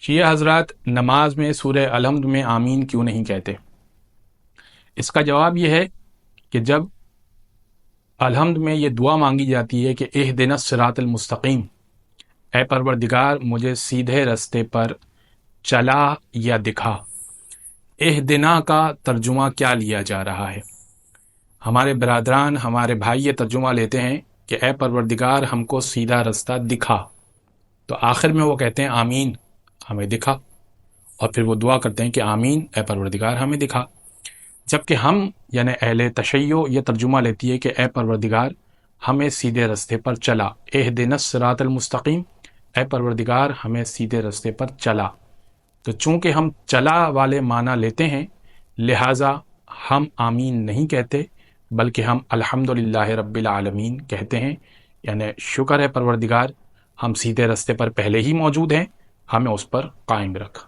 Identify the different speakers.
Speaker 1: شیعہ حضرات نماز میں سورہ الحمد میں آمین کیوں نہیں کہتے؟ اس کا جواب یہ ہے کہ جب الحمد میں یہ دعا مانگی جاتی ہے کہ اہدنا الصراط المستقیم، اے پروردگار مجھے سیدھے رستے پر چلا یا دکھا، اہدنا کا ترجمہ کیا لیا جا رہا ہے؟ ہمارے برادران، ہمارے بھائی یہ ترجمہ لیتے ہیں کہ اے پروردگار ہم کو سیدھا رستہ دکھا، تو آخر میں وہ کہتے ہیں آمین، ہمیں دکھا، اور پھر وہ دعا کرتے ہیں کہ آمین اے پروردگار ہمیں دکھا۔ جبکہ ہم یعنی اہل تشیع یہ ترجمہ لیتی ہے کہ اے پروردگار ہمیں سیدھے رستے پر چلا، اہدنا الصراط المستقیم، اے پروردگار ہمیں سیدھے رستے پر چلا۔ تو چونکہ ہم چلا والے معنی لیتے ہیں لہٰذا ہم آمین نہیں کہتے، بلکہ ہم الحمدللہ رب العالمین کہتے ہیں، یعنی شکر ہے پروردگار ہم سیدھے رستے پر پہلے ہی موجود ہیں، ہمیں اس پر قائم رکھ۔